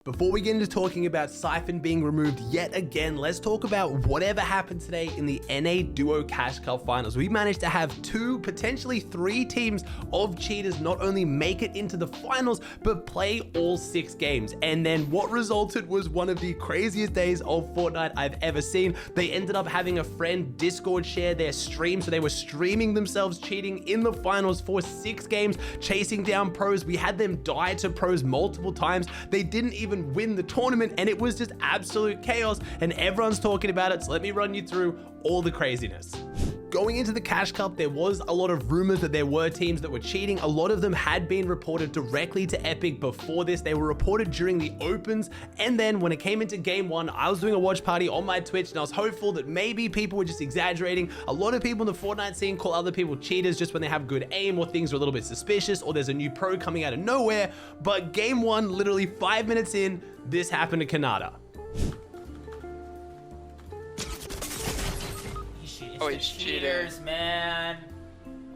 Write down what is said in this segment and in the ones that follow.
Before we get into talking about Siphon being removed yet again, let's talk about whatever happened today in the NA Duo Cash Cup Finals. We managed to have two, potentially three teams of cheaters not only make it into the finals, but play all 6 games. And then what resulted was one of the craziest days of Fortnite I've ever seen. They ended up having a friend Discord share their stream, so they were streaming themselves cheating in the finals for 6 games, chasing down pros. We had them die to pros multiple times. They didn't even win the tournament, and it was just absolute chaos, and everyone's talking about it. So let me run you through all the craziness. Going into the Cash Cup, there was a lot of rumors that there were teams that were cheating. A lot of them had been reported directly to Epic before this. They were reported during the opens, and then when it came into game 1, I was doing a watch party on my Twitch, and I was hopeful that maybe people were just exaggerating. A lot of people in the Fortnite scene call other people cheaters just when they have good aim, or things are a little bit suspicious, or there's a new pro coming out of nowhere. But game 1, literally 5 minutes in, this happened to Kanata. Oh, it's cheaters, man.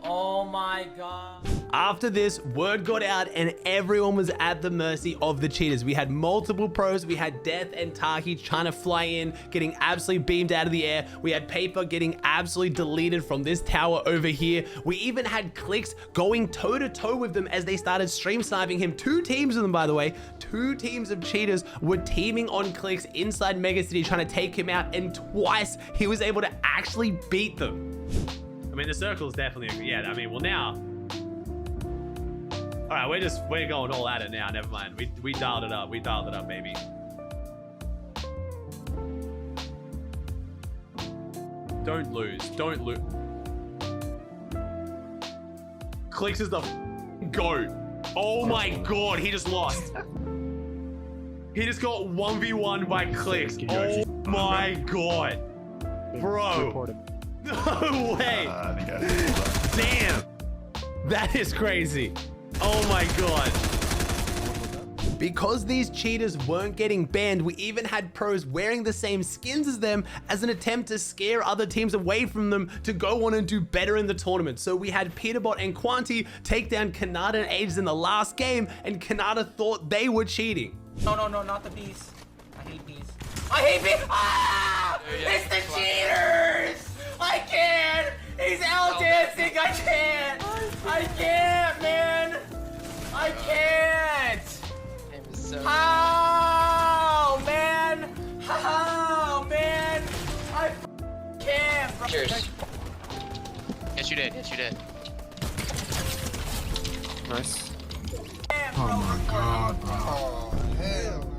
Oh my god. After this, word got out and everyone was at the mercy of the cheaters. We had multiple pros. We had Death and Taki trying to fly in, getting absolutely beamed out of the air. We had Paper getting absolutely deleted from this tower over here. We even had Clicks going toe-to-toe with them as they started stream sniping him. 2 teams of them, by the way. 2 teams of cheaters were teaming on Clicks inside Mega City trying to take him out, and twice he was able to actually beat them. I mean, the circle is definitely, yeah, I mean, well now, all right, we're going all at it now. Never mind. We dialed it up. We dialed it up, baby. Don't lose. Don't lose. Clicks is the GOAT. Oh my god, he just lost. He just got 1v1 by Clicks. Oh my god. Bro. No way. Damn. That is crazy. Oh my god. Because these cheaters weren't getting banned, we even had pros wearing the same skins as them as an attempt to scare other teams away from them to go on and do better in the tournament. So we had Peterbot and Quanti take down Kanata and Ages in the last game, and Kanata thought they were cheating. No, not the bees. I hate bees. I hate bees! Ah! It's the cheaters! I can't! He's out dancing! I can't! I can't, man! I can't! How, man? How, man? I can't, bro. Cheers. Yes, you did. Yes, you did. Nice. Oh my god, bro. Oh, hell.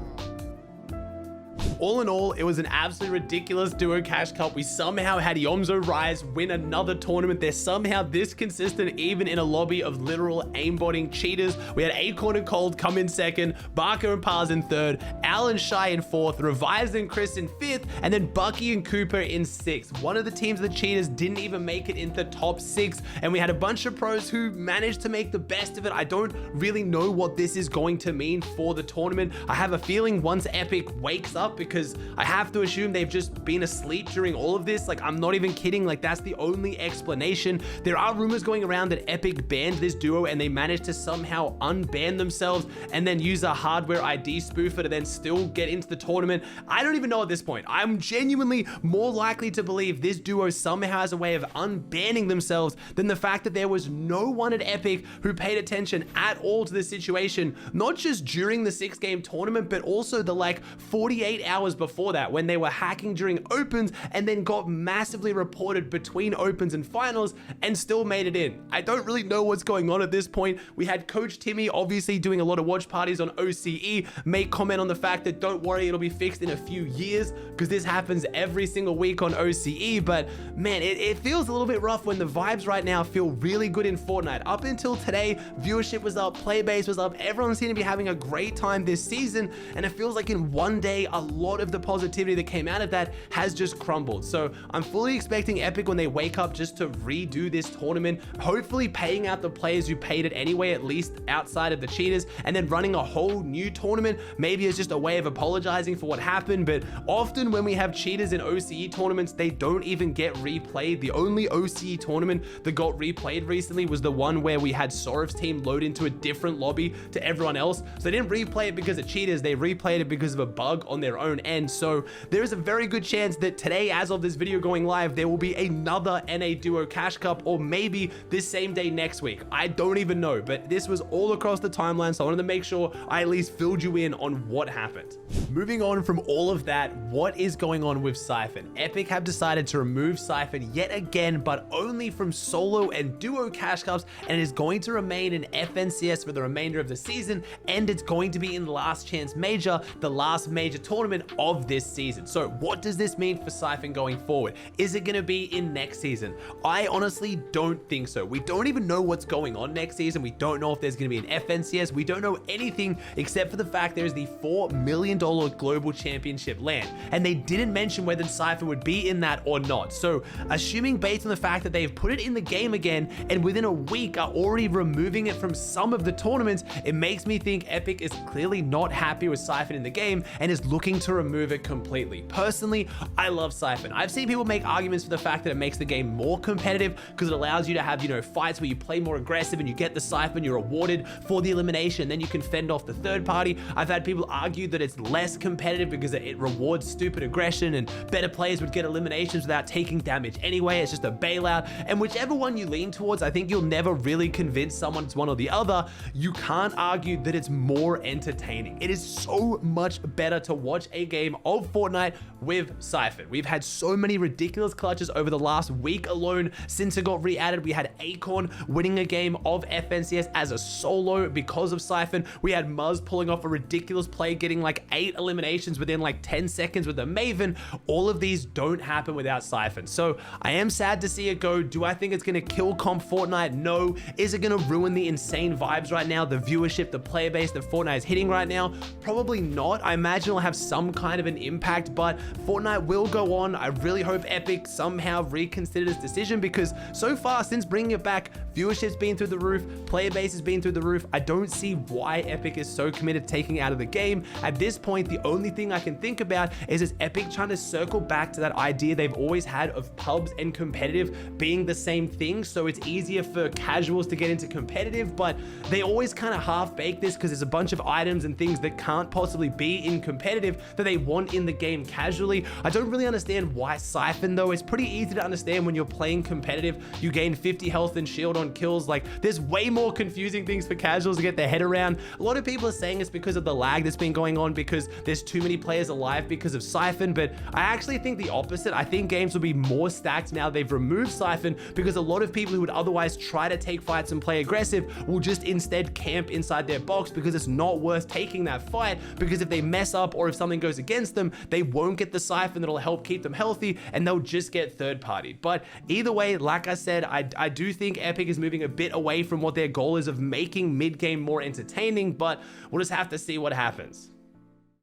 All in all, it was an absolutely ridiculous Duo Cash Cup. We somehow had Yomzo Rise win another tournament. They're somehow this consistent, even in a lobby of literal aimbotting cheaters. We had Acorn and Cold come in 2nd, Barker and Paz in 3rd, Al and Shy in 4th, Revised and Chris in 5th, and then Bucky and Cooper in 6th. One of the teams of the cheaters didn't even make it into the top 6, and we had a bunch of pros who managed to make the best of it. I don't really know what this is going to mean for the tournament. I have a feeling once Epic wakes up, because I have to assume they've just been asleep during all of this. Like, I'm not even kidding. Like, that's the only explanation. There are rumors going around that Epic banned this duo and they managed to somehow unban themselves and then use a hardware ID spoofer to then still get into the tournament. I don't even know at this point. I'm genuinely more likely to believe this duo somehow has a way of unbanning themselves than the fact that there was no one at Epic who paid attention at all to this situation, not just during the 6-game tournament, but also the like 48 hours before that when they were hacking during opens and then got massively reported between opens and finals and still made it in. I don't really know what's going on at this point. We had Coach Timmy obviously doing a lot of watch parties on OCE, make comment on the fact that don't worry, it'll be fixed in a few years, because this happens every single week on OCE. But man, it feels a little bit rough when the vibes right now feel really good in Fortnite. Up until today, viewership was up, playbase was up, everyone seemed to be having a great time this season, and it feels like in one day a lot lot of the positivity that came out of that has just crumbled. So I'm fully expecting Epic, when they wake up, just to redo this tournament, hopefully paying out the players who paid it anyway, at least outside of the cheaters, and then running a whole new tournament, maybe as just a way of apologizing for what happened. But often when we have cheaters in OCE tournaments, they don't even get replayed. The only OCE tournament that got replayed recently was the one where we had Sorev's team load into a different lobby to everyone else. So they didn't replay it because of cheaters, they replayed it because of a bug on their own end. So there is a very good chance that today, as of this video going live, there will be another NA Duo Cash Cup, or maybe this same day next week. I don't even know, but this was all across the timeline, so I wanted to make sure I at least filled you in on what happened. Moving on from all of that, what is going on with Siphon? Epic have decided to remove Siphon yet again, but only from solo and duo cash cups, and it is going to remain in FNCS for the remainder of the season, and it's going to be in Last Chance Major, the last major tournament of this season. So what does this mean for Siphon going forward? Is it going to be in next season? I honestly don't think so. We don't even know what's going on next season. We don't know if there's going to be an FNCS. We don't know anything except for the fact there is the $4 million global championship land, and they didn't mention whether Siphon would be in that or not. So assuming based on the fact that they've put it in the game again, and within a week are already removing it from some of the tournaments, it makes me think Epic is clearly not happy with Siphon in the game and is looking to remove it completely. Personally, I love Siphon. I've seen people make arguments for the fact that it makes the game more competitive because it allows you to have, fights where you play more aggressive and you get the Siphon, you're rewarded for the elimination, then you can fend off the third party. I've had people argue that it's less competitive because it rewards stupid aggression and better players would get eliminations without taking damage anyway. It's just a bailout, and whichever one you lean towards, I think you'll never really convince someone it's one or the other. You can't argue that it's more entertaining. It is so much better to watch a game of Fortnite with Siphon. We've had so many ridiculous clutches over the last week alone since it got re-added. We had Acorn winning a game of FNCS as a solo because of Siphon. We had Muzz pulling off a ridiculous play, getting like 8 eliminations within like 10 seconds with a Maven. All of these don't happen without Siphon. So I am sad to see it go. Do I think it's going to kill comp Fortnite? No. Is it going to ruin the insane vibes right now, the viewership, the player base that Fortnite is hitting right now? Probably not. I imagine it'll have some kind of an impact, but Fortnite will go on. I really hope Epic somehow reconsidered its decision, because so far since bringing it back, viewership's been through the roof, player base has been through the roof. I don't see why Epic is so committed to taking it out of the game. At this point, the only thing I can think about is Epic trying to circle back to that idea they've always had of pubs and competitive being the same thing, so it's easier for casuals to get into competitive, but they always kind of half-bake this because there's a bunch of items and things that can't possibly be in competitive that they want in the game casually. I don't really understand why Siphon though. It's pretty easy to understand when you're playing competitive, you gain 50 health and shield on kills. Like, there's way more confusing things for casuals to get their head around. A lot of people are saying it's because of the lag that's been going on because there's too many players alive because of Siphon, but I actually think the opposite. I think games will be more stacked now they've removed Siphon, because a lot of people who would otherwise try to take fights and play aggressive will just instead camp inside their box because it's not worth taking that fight, because if they mess up or if something goes against them, they won't get the Siphon that'll help keep them healthy and they'll just get third party. But either way, like I said, I do think Epic is moving a bit away from what their goal is of making mid-game more entertaining, but we'll just have to see what happens.